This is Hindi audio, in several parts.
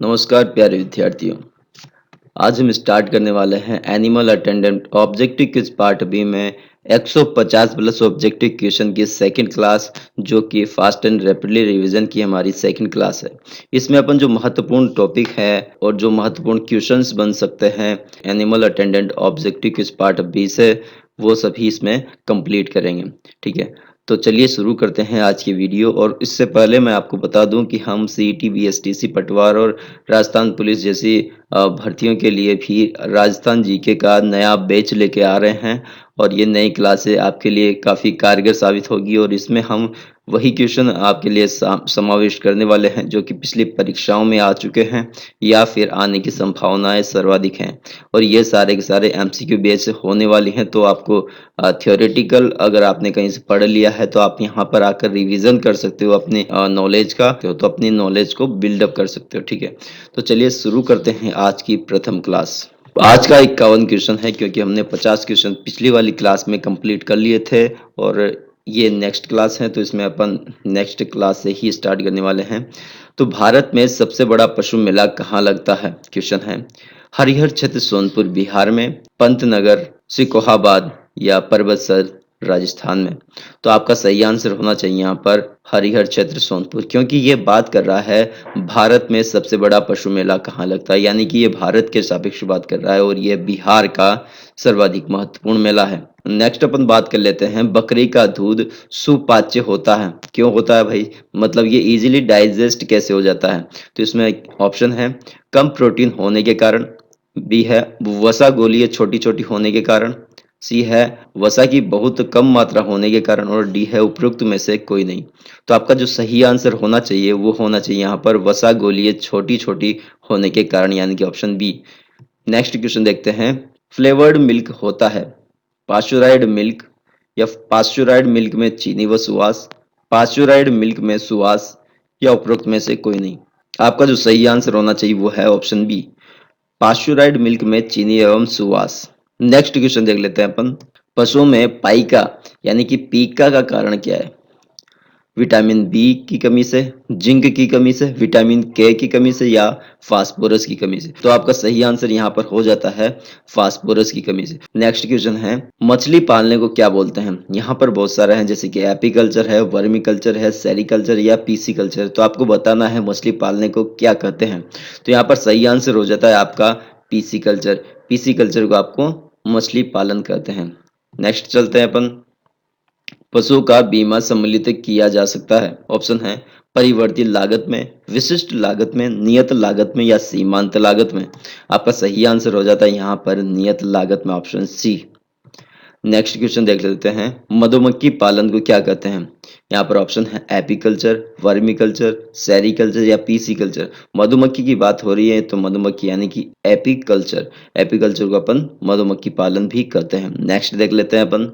नमस्कार प्यारे विद्यार्थियों। आज हम स्टार्ट करने वाले हैं animal attendant objective quiz part B में 150 प्लस ऑब्जेक्टिव क्वेश्चन की सेकंड क्लास, जो कि फास्ट एंड रैपिडली रिवीजन की हमारी सेकंड क्लास है। इसमें अपन जो महत्वपूर्ण टॉपिक है और जो महत्वपूर्ण क्वेश्चंस बन सकते हैं animal attendant objective quiz part B से, वो सभी इसमें कंप्लीट करेंगे। ठीक है, तो चलिए शुरू करते हैं आज की वीडियो। और इससे पहले मैं आपको बता दूं कि हम सीईटी, बीएसटीसी, पटवार और राजस्थान पुलिस जैसी भर्तियों के लिए भी राजस्थान जीके का नया बैच लेके आ रहे हैं। और ये नई क्लासें आपके लिए काफ़ी कारगर साबित होगी और इसमें हम वही क्वेश्चन आपके लिए समावेश करने वाले हैं जो कि पिछली परीक्षाओं में आ चुके हैं या फिर आने की संभावनाएं सर्वाधिक हैं। और ये सारे के सारे एमसीक्यू बेस से होने वाली हैं, तो आपको थियोरेटिकल अगर आपने कहीं से पढ़ लिया है तो आप यहाँ पर आकर रिवीजन कर सकते हो अपने नॉलेज का, तो अपनी नॉलेज को बिल्डअप कर सकते हो। ठीक है, तो चलिए शुरू करते हैं आज की प्रथम क्लास। आज का 51 क्वेश्चन है, क्योंकि हमने 50 क्वेश्चन पिछली वाली क्लास में कंप्लीट कर लिए थे और ये नेक्स्ट क्लास है, तो इसमें अपन नेक्स्ट क्लास से ही स्टार्ट करने वाले हैं। तो भारत में सबसे बड़ा पशु मेला कहाँ लगता है? क्वेश्चन है हरिहर क्षेत्र सोनपुर बिहार में, पंतनगर सिकोहाबाद या पर्वतसर राजस्थान में। तो आपका सही आंसर होना चाहिए यहाँ पर हरिहर क्षेत्र सोनपुर, क्योंकि ये बात कर रहा है भारत में सबसे बड़ा पशु मेला कहाँ लगता है, यानी कि ये भारत के सापेक्ष बात कर रहा है और ये बिहार का सर्वाधिक महत्वपूर्ण मेला है। नेक्स्ट अपन बात कर लेते हैं बकरी का दूध सुपाच्य होता है। क्यों होता है भाई? मतलब ये इजीली डाइजेस्ट कैसे हो जाता है? तो इसमें ऑप्शन है कम प्रोटीन होने के कारण, बी है वसा गोलीय छोटी छोटी होने के कारण, सी है वसा की बहुत कम मात्रा होने के कारण, और डी है उपरोक्त में से कोई नहीं। तो आपका जो सही आंसर होना चाहिए वो होना चाहिए यहाँ पर वसा गोलीय छोटी छोटी होने के कारण, यानी कि ऑप्शन बी। नेक्स्ट क्वेश्चन देखते हैं फ्लेवर्ड मिल्क होता है पास्चुराइड मिल्क या पास्चुराइड मिल्क में चीनी व सुवास, पास्चुराइड मिल्क में सुवास या उपरोक्त में से कोई नहीं। आपका जो सही आंसर होना चाहिए वो है ऑप्शन बी, पास्चुराइड मिल्क में चीनी एवं सुवास। नेक्स्ट क्वेश्चन देख लेते हैं अपन। पशुओं में पाइका यानी कि पीका का कारण क्या है? विटामिन बी की कमी से, जिंक की कमी से, विटामिन के की कमी से या फास्फोरस की कमी से। तो आपका सही आंसर यहाँ पर हो जाता है फास्फोरस की कमी से। नेक्स्ट क्वेश्चन है मछली पालने को क्या बोलते हैं? यहाँ पर बहुत सारे हैं, जैसे कि एपीकल्चर है, वर्मी कल्चर है, सेरिकल्चर या पीसी कल्चर। तो आपको बताना है मछली पालने को क्या कहते हैं। तो यहाँ पर सही आंसर हो जाता है आपका पीसी कल्चर। पीसी कल्चर को आपको मछली पालन कहते हैं। नेक्स्ट चलते हैं अपन। पशु का बीमा सम्मिलित किया जा सकता है। ऑप्शन है परिवर्तित लागत में, विशिष्ट लागत में, नियत लागत में या सीमांत लागत में। आपका सही आंसर हो जाता है यहाँ पर नियत लागत में, ऑप्शन सी। नेक्स्ट क्वेश्चन देख लेते हैं मधुमक्खी पालन को क्या कहते हैं? यहाँ पर ऑप्शन है एपीकल्चर, वर्मिकल्चर, सेरिकल्चर या पीसी कल्चर। मधुमक्खी की बात हो रही है तो मधुमक्खी यानी कि एपीकल्चर। एपीकल्चर को अपन मधुमक्खी पालन भी कहते हैं। नेक्स्ट देख लेते हैं अपन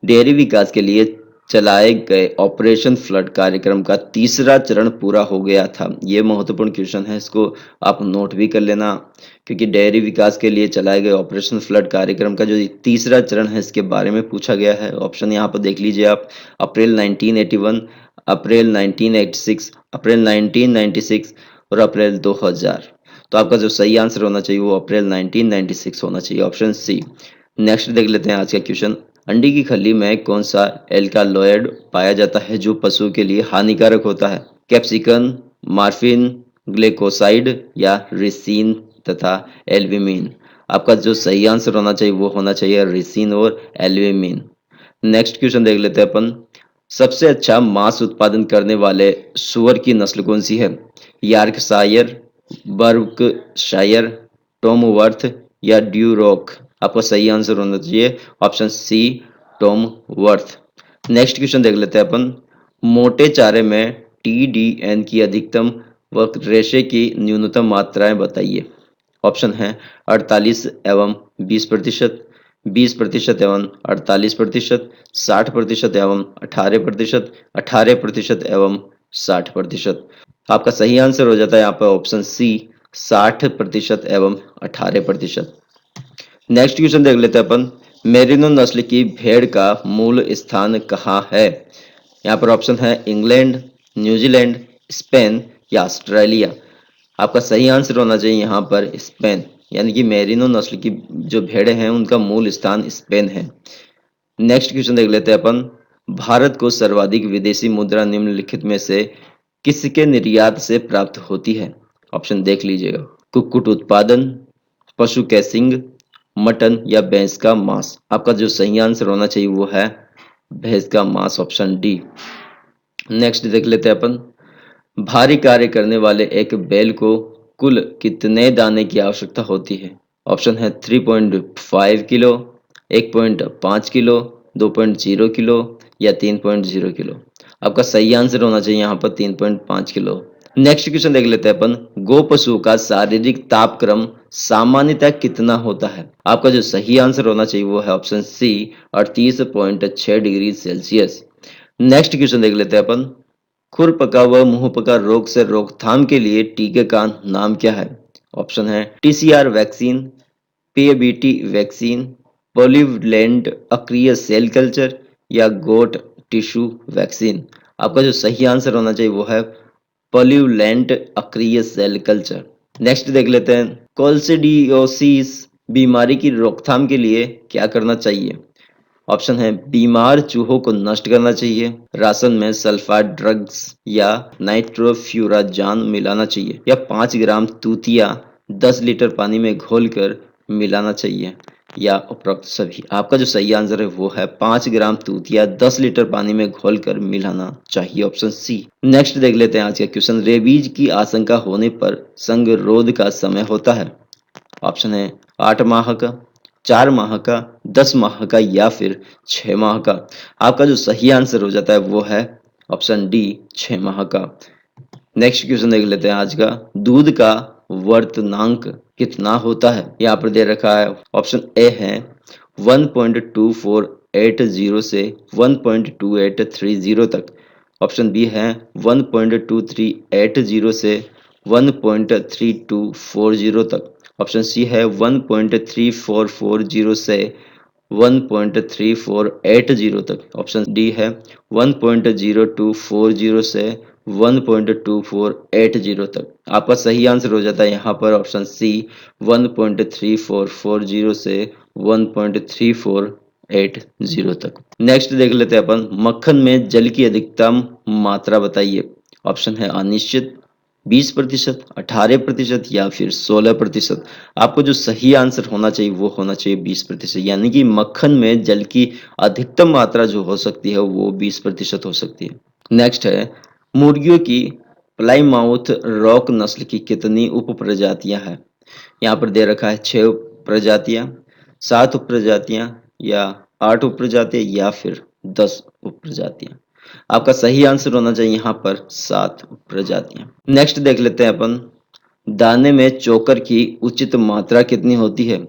डेयरी विकास के लिए चलाए गए ऑपरेशन फ्लड कार्यक्रम का तीसरा चरण पूरा हो गया था। ये महत्वपूर्ण क्वेश्चन है, इसको आप नोट भी कर लेना, क्योंकि डेयरी विकास के लिए चलाए गए ऑपरेशन फ्लड कार्यक्रम का जो तीसरा चरण है इसके बारे में पूछा गया है। ऑप्शन यहाँ पर देख लीजिए आप, अप्रैल 1981, अप्रैल 1986, अप्रैल 1996 और अप्रैल 2000। तो आपका जो सही आंसर होना चाहिए वो अप्रैल 1996 होना चाहिए, ऑप्शन सी। नेक्स्ट देख लेते हैं आज का क्वेश्चन। अंडे की खली में कौन सा एल्कालॉयड पाया जाता है जो पशु के लिए हानिकारक होता है? कैप्सिकन, मार्फिन, ग्लेकोसाइड या रिसिन तथा एल्ब्यूमिन। आपका जो सही आंसर होना चाहिए वो होना चाहिए रिसिन और एल्ब्यूमिन। नेक्स्ट क्वेश्चन देख लेते हैं अपन। सबसे अच्छा मांस उत्पादन करने वाले सुअर की नस्ल कौन सी है? यॉर्कशायर, बर्कशायर, टॉमवर्थ या ड्यूरोक। आपका सही आंसर होना चाहिए ऑप्शन सी, टॉमवर्थ। नेक्स्ट क्वेश्चन देख लेते हैं अपन। मोटे चारे में टीडीएन की अधिकतम व रेशे की न्यूनतम मात्राएं बताइए। ऑप्शन है 48 एवं 20%, 20% एवं 48%, 60% एवं 18%, 18% एवं 60%। आपका सही आंसर हो जाता है यहाँ पर ऑप्शन सी, 60% एवं 18%। नेक्स्ट क्वेश्चन देख लेते हैं अपन। मेरिनो नस्ल की भेड़ का मूल स्थान कहाँ है? यहाँ पर ऑप्शन है इंग्लैंड, न्यूजीलैंड, स्पेन या ऑस्ट्रेलिया। आपका सही आंसर होना चाहिए यहाँ पर स्पेन, यानी कि मेरिनो नस्ल की जो भेड़ें हैं उनका मूल स्थान स्पेन है। नेक्स्ट क्वेश्चन देख लेते हैं अपन। भारत को सर्वाधिक विदेशी मुद्रा निम्नलिखित में से किसके निर्यात से प्राप्त होती है? ऑप्शन देख लीजिएगा। कुक्कुट उत्पादन, पशु के सींग, मटन या भैंस का मांस। आपका जो सही आंसर होना चाहिए वो है भैंस का मांस, ऑप्शन डी। नेक्स्ट देख लेते हैं अपन। भारी कार्य करने वाले एक बैल को कुल कितने दाने की आवश्यकता होती है? ऑप्शन है 3.5 किलो, 1.5 किलो, 2.0 किलो या 3.0 किलो। आपका सही आंसर होना चाहिए यहाँ पर 3.5 किलो। नेक्स्ट क्वेश्चन देख लेते हैं अपन। गो पशु का शारीरिक तापक्रम सामान्यतः कितना होता है? आपका जो सही आंसर होना चाहिए वो है option C, 38.6 degree Celsius. Next question देख लेते हैं अपन। खुरपका व मुंहपका रोग से रोकथाम के लिए टीके का नाम क्या है? ऑप्शन है TCR vaccine, PABT vaccine, polyvalent अक्रिय सेल कल्चर या गोट टिश्यू वैक्सीन। आपका जो सही आंसर होना चाहिए वो है पॉलीवैलेंट अक्रिय सेल कल्चर। नेक्स्ट देख लेते हैं। कोल्सिडियोसिस बीमारी की रोकथाम के लिए क्या करना चाहिए? ऑप्शन है बीमार चूहों को नष्ट करना चाहिए, राशन में सल्फार ड्रग्स या नाइट्रोफ्यूराजान मिलाना चाहिए या 5 ग्राम तूतिया 10 लीटर पानी में घोलकर मिलाना चाहिए या उपरोक्त सभी। आपका जो सही आंसर है वो है 5 ग्राम तूतिया 10 लीटर पानी में घोलकर मिलाना चाहिए, ऑप्शन सी। नेक्स्ट देख लेते हैं आज का क्वेश्चन। रेबीज की आशंका होने पर संगरोध का समय होता है? ऑप्शन है 8 माह का, 4 माह का, 10 माह का या फिर 6 माह का। आपका जो सही आंसर हो जाता है वो है ऑप्शन डी, 6 माह का। नेक्स्ट क्वेश्चन देख लेते हैं आज का। दूध का वर्तनांक कितना होता है? यहाँ पर दे रखा है। ऑप्शन ए है 1.2480 से 1.2830 तक। ऑप्शन बी है 1.2380 से 1.3240 तक। ऑप्शन सी है 1.3440 से 1.3480 तक। ऑप्शन डी है 1.0240 से 1.2480 तक। आपका सही आंसर हो जाता है यहाँ पर ऑप्शन सी, 1.3440 से 1.3480 तक। नेक्स्ट देख लेते हैं अपन। मक्खन में जल की अधिकतम मात्रा बताइए। ऑप्शन है अनिश्चित, 20%, 18% या फिर 16%। आपको जो सही आंसर होना चाहिए वो होना चाहिए 20%, यानी कि मक्खन में जल की अधिकतम मात्रा जो हो सकती है वो 20% हो सकती है। नेक्स्ट है मुर्गियों की प्लाईमाउथ रॉक नस्ल की कितनी उप प्रजातियां हैं? यहाँ पर दे रखा है 6 प्रजातियां, 7 उप प्रजातियां या 8 उप प्रजातियां या फिर 10 उप प्रजातियां। आपका सही आंसर होना चाहिए यहाँ पर 7 प्रजातियां। नेक्स्ट देख लेते हैं अपन। दाने में चोकर की उचित मात्रा कितनी होती है?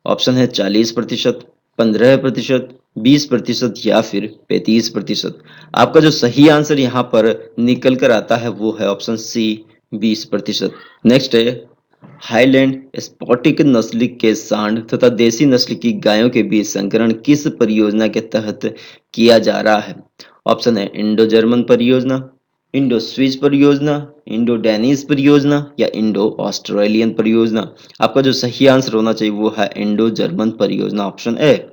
ऑप्शन है 40%, 15%, 20% या फिर 35%। आपका जो सही आंसर यहाँ पर निकल कर आता है वो है ऑप्शन सी, 20%। नेक्स्ट है हाईलैंड स्पॉटिक नस्ल के सांड तथा देसी नस्ल की गायों के बीच संकरण किस परियोजना के तहत किया जा रहा है? ऑप्शन है इंडो जर्मन परियोजना, इंडो स्विस परियोजना, इंडो डैनिश परियोजना या इंडो ऑस्ट्रेलियन परियोजना। आपका जो सही आंसर होना चाहिए वो है इंडो जर्मन परियोजना, ऑप्शन ए।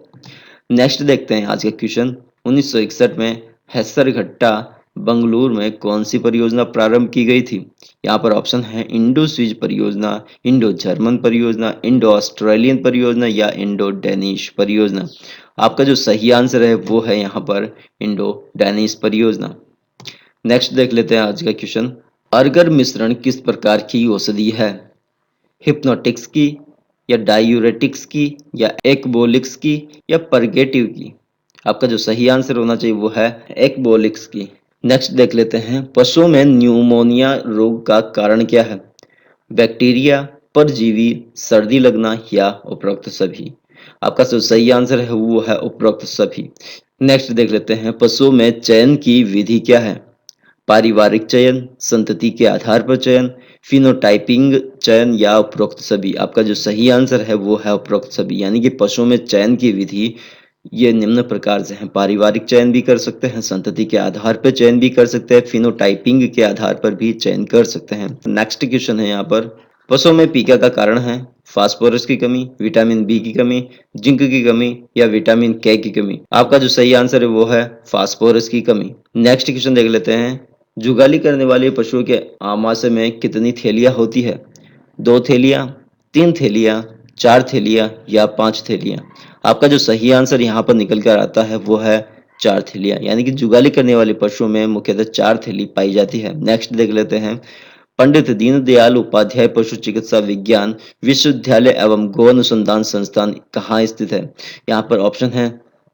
नेक्स्ट देखते हैं आज का क्वेश्चन। 1961 में हैसरघट्टा बंगलुरु में कौन सी परियोजना प्रारंभ की गई थी? यहाँ पर ऑप्शन है इंडो स्विस परियोजना, इंडो जर्मन परियोजना, इंडो ऑस्ट्रेलियन परियोजना या इंडो डैनिश परियोजना। आपका जो सही आंसर है वो है यहाँ पर इंडो डैनिश परियोजना। नेक्स्ट देख लेते हैं आज का क्वेश्चन। अर्गर मिश्रण किस प्रकार की औषधि है? हिप्नोटिक्स की या डायूरेटिक्स की या एकबोलिक्स की या परगेटिव की। आपका जो सही आंसर होना चाहिए वो है एकबोलिक्स की। नेक्स्ट देख लेते हैं। पशुओं में न्यूमोनिया रोग का कारण क्या है? बैक्टीरिया, परजीवी, सर्दी लगना या उपरोक्त सभी। आपका जो सही आंसर है वो है उपरोक्त सभी। नेक्स्ट देख लेते हैं। पशुओं में चयन की विधि क्या है? पारिवारिक चयन, संतति के आधार पर चयन, फिनोटाइपिंग चयन या उपरोक्त सभी। आपका जो सही आंसर है वो है उपरोक्त सभी, यानी कि पशुओं में चयन की विधि ये निम्न प्रकार से हैं। पारिवारिक चयन भी कर सकते हैं, संतति के आधार पर चयन भी कर सकते हैं, फिनोटाइपिंग के आधार पर भी चयन कर सकते हैं। नेक्स्ट क्वेश्चन है यहाँ पर, पशुओं में पीका का कारण है फास्फोरस की कमी, विटामिन बी की कमी, जिंक की कमी या विटामिन के की कमी। आपका जो सही आंसर है वो है फास्फोरस की कमी। नेक्स्ट क्वेश्चन देख लेते हैं, जुगाली करने वाले पशुओं के आमाशय में कितनी थैलियां होती है? 2 थैलियां, 3 थैलियां, 4 थैलियां या 5 थैलियां। आपका जो सही आंसर यहाँ पर निकल कर आता है वो है 4 थैलियां, यानी कि जुगाली करने वाले पशुओं में मुख्यतः 4 थैली पाई जाती है। नेक्स्ट देख लेते हैं, पंडित दीनदयाल उपाध्याय पशु चिकित्सा विज्ञान विश्वविद्यालय एवं गो अनुसंधान संस्थान कहाँ स्थित है? यहाँ पर ऑप्शन है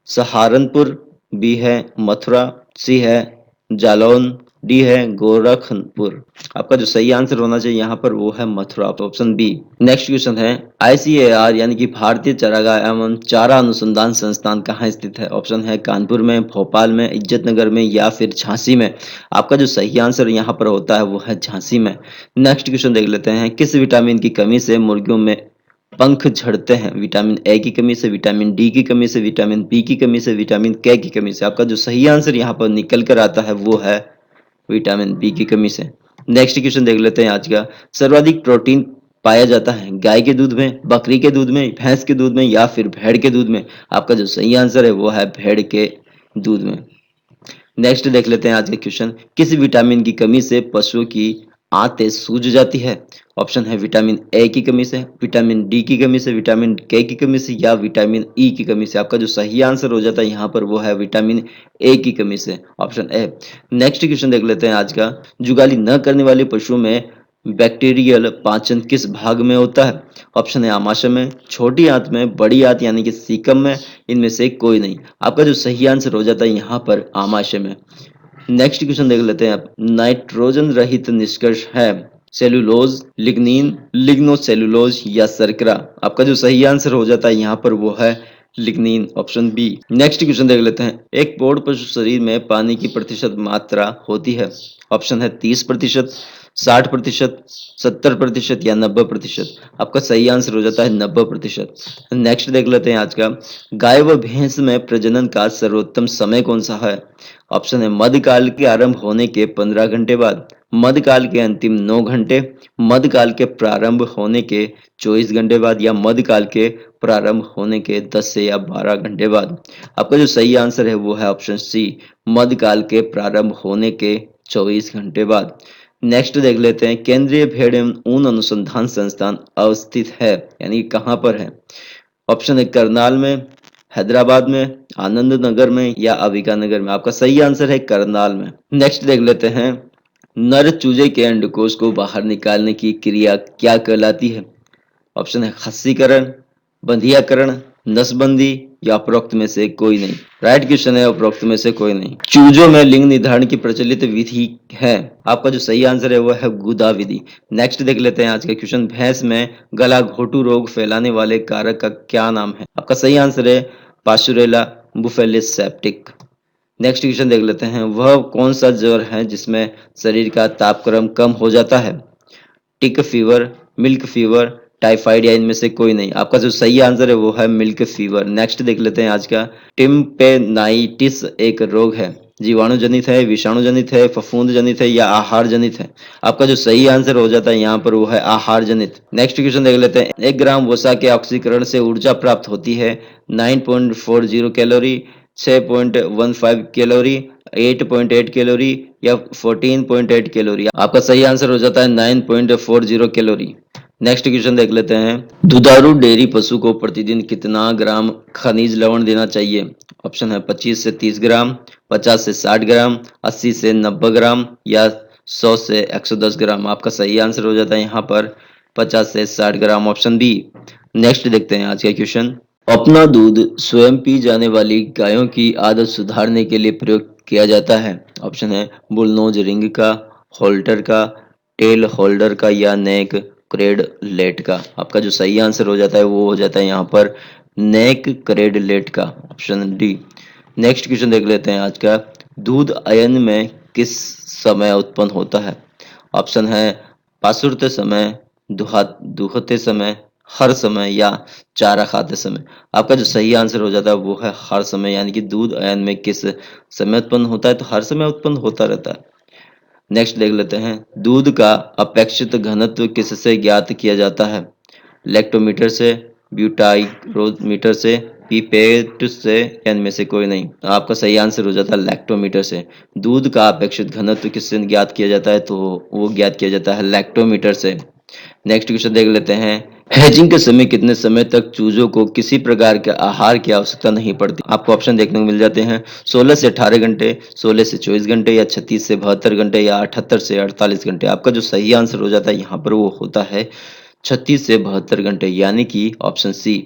सहारनपुर, बी है मथुरा, सी है जालौन, डी है गोरखपुर। आपका जो सही आंसर होना चाहिए यहाँ पर वो है Mathura, option B. Next question है, आईसीएआर यानी कि भारतीय चारागाह एवं चारा अनुसंधान संस्थान कहाँ स्थित है? ऑप्शन है कानपुर में, भोपाल में, इज्जतनगर में या फिर झांसी में। आपका जो सही आंसर यहाँ पर होता है वो है झांसी में। नेक्स्ट क्वेश्चन देख लेते हैं, किस विटामिन की कमी से मुर्गियों में पंख झड़ते हैं? विटामिन ए की कमी से, विटामिन डी की कमी से, विटामिन बी की कमी से, विटामिन के की कमी से। आपका जो सही आंसर यहाँ पर निकल कर आता है वो है विटामिन बी की कमी से। नेक्स्ट क्वेश्चन देख लेते हैं आज का, सर्वाधिक प्रोटीन पाया जाता है गाय के दूध में, बकरी के दूध में, भैंस के दूध में या फिर भेड़ के दूध में। आपका जो सही आंसर है वो है भेड़ के दूध में। नेक्स्ट देख लेते हैं आज का क्वेश्चन, किस विटामिन की कमी से पशुओं की आंतें सूज जाती है? ऑप्शन है विटामिन ए की कमी से, विटामिन डी की कमी से, विटामिन के की कमी से या विटामिन ई की कमी से। आपका जो सही आंसर हो जाता है यहाँ पर वो है विटामिन ए की कमी से, ऑप्शन ए। नेक्स्ट क्वेश्चन देख लेते हैं आज का, जुगाली न करने वाले पशुओं में बैक्टीरियल पाचन किस भाग में होता है? ऑप्शन है आमाशय में, छोटी आंत में, बड़ी आंत यानी कि सीकम में, इनमें से कोई नहीं। आपका जो सही आंसर हो जाता है यहाँ पर आमाशय में। नेक्स्ट क्वेश्चन देख लेते हैं आप, नाइट्रोजन रहित निष्कर्ष है सेलुलोज, लिग्निन, लिग्नोसेलुलोज या शर्करा। आपका जो सही आंसर हो जाता है यहाँ पर वो है lignin, option B. Next question देख लेते हैं, एक पौध पशु शरीर में पानी की प्रतिशत मात्रा होती है? ऑप्शन है 30%, 60%, 70% या 90%। आपका सही आंसर हो जाता है 90%। नेक्स्ट देख लेते हैं आज का, गाय व भैंस में प्रजनन का सर्वोत्तम समय कौन सा है? ऑप्शन है मध्यकाल के आरंभ होने के 15 घंटे बाद, मध्यकाल के अंतिम 9 घंटे, मध्यकाल के प्रारंभ होने के 24 घंटे बाद या मध्यकाल के प्रारंभ होने के 10 से या 12 घंटे बाद। आपका जो सही आंसर है वो है ऑप्शन सी, मध्यकाल के प्रारंभ होने के 24 घंटे बाद। नेक्स्ट देख लेते हैं, केंद्रीय भेड़ एवं ऊन अनुसंधान संस्थान अवस्थित है यानी कहाँ पर है? ऑप्शन है करनाल में, हैदराबाद में, आनंद नगर में या अंबिका नगर में। आपका सही आंसर है करनाल में। नेक्स्ट देख लेते हैं, नर चूजे के अंडकोश को बाहर निकालने की क्रिया क्या कहलाती है? ऑप्शन है खस्सीकरण, बंधियाकरण, नसबंदी या उपरोक्त में से कोई नहीं। राइट क्वेश्चन है उपरोक्त में से कोई नहीं। चूजों में लिंग निर्धारण की प्रचलित विधि है? आपका जो सही आंसर है वो है गुदा विधि। नेक्स्ट देख लेते हैं आज का क्वेश्चन, भैंस में गला घोटू रोग फैलाने वाले कारक का क्या नाम है? आपका सही आंसर है पास्चुरेला बुफेलिस सेप्टिक। नेक्स्ट क्वेश्चन देख लेते हैं, वह कौन सा ज्वर है जिसमें शरीर का तापक्रम कम हो जाता है? टिक फीवर, मिल्क फीवर, टाइफाइड या इनमें से कोई नहीं। आपका जो सही आंसर है वो है मिल्क फीवर। नेक्स्ट देख लेते हैं आज का, टिम्पेनाइटिस एक रोग है, जीवाणु जनित है, विषाणु जनित है, फफूंद जनित है या आहार जनित है। आपका जो सही आंसर हो जाता है यहाँ पर वो है आहार जनित। नेक्स्ट क्वेश्चन देख लेते हैं, 1 ग्राम वसा के ऑक्सीकरण से ऊर्जा प्राप्त होती है 9.40 कैलोरी, 6.15 कैलोरी, 8.8 कैलोरी या 14.8 कैलोरी। आपका सही आंसर हो जाता है 9.40 कैलोरी। नेक्स्ट क्वेश्चन देख लेते हैं, दुधारू डेयरी पशु को प्रतिदिन कितना ग्राम खनिज लवण देना चाहिए? ऑप्शन है 25 से 30 ग्राम, 50 से 60 ग्राम, 80 से 90 ग्राम या 100 से 110 ग्राम। आपका सही आंसर हो जाता है यहाँ पर 50 से 60 ग्राम, ऑप्शन बी। नेक्स्ट देखते हैं आज का क्वेश्चन, अपना दूध स्वयं पी जाने वाली गायों की आदत सुधारने के लिए प्रयोग किया जाता है? ऑप्शन है बुलनोज रिंग का, होल्टर का, टेल होल्डर का या नेक क्रेडलेट का। आपका जो सही आंसर हो जाता है वो हो जाता है यहाँ पर नेक क्रेडलेट का, ऑप्शन डी। नेक्स्ट क्वेश्चन देख लेते हैं आज का, दूध अयन में किस समय उत्पन्न होता है? ऑप्शन है पासुरते समय, दुहते समय, हर समय या चारा खाते समय। आपका जो सही आंसर हो जाता है वो है हर समय, यानी कि दूध अयन में किस समय उत्पन्न होता है, तो हर समय उत्पन्न होता रहता है। नेक्स्ट देख लेते हैं, दूध का अपेक्षित घनत्व किससे ज्ञात किया जाता है? लैक्टोमीटर से, ब्यूटाइरोमीटर से, पीपेट से, या इनमें से कोई नहीं। तो आपका सही आंसर हो जाता है लैक्टोमीटर से। दूध का अपेक्षित घनत्व किससे ज्ञात किया जाता है? तो वो ज्ञात किया जाता है लैक्टोमीटर से। नेक्स्ट क्वेश्चन देख लेते हैं, हेजिंग के समय कितने समय तक चूजों को किसी प्रकार के आहार की आवश्यकता नहीं पड़ती? आपको ऑप्शन देखने को मिल जाते हैं, 16 से 18 घंटे, 16 से 24 घंटे, या 36 से 72 घंटे, या 78 से 48 घंटे। आपका जो सही आंसर हो जाता है यहाँ पर वो होता है 36 से 72 घंटे, यानी कि ऑप्शन सी।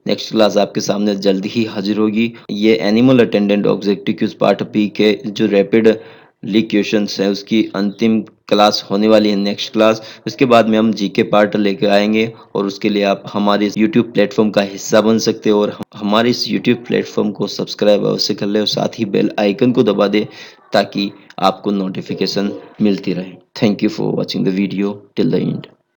नेक्स्ट क्लास आपके सामने जल्द ही हाजिर होगी। ये animal attendant objective quiz part B के जो रैपिड लीग क्वेश्चंस हैं उसकी अंतिम क्लास होने वाली है नेक्स्ट क्लास। उसके बाद में हम जीके पार्ट लेके आएंगे, और उसके लिए आप हमारे यूट्यूब प्लेटफॉर्म का हिस्सा बन सकते हो, और हमारे इस यूट्यूब प्लेटफॉर्म को सब्सक्राइब अवश्य कर ले और साथ ही बेल आइकन को दबा दे ताकि आपको नोटिफिकेशन मिलती रहे। Thank you for watching the video till the end.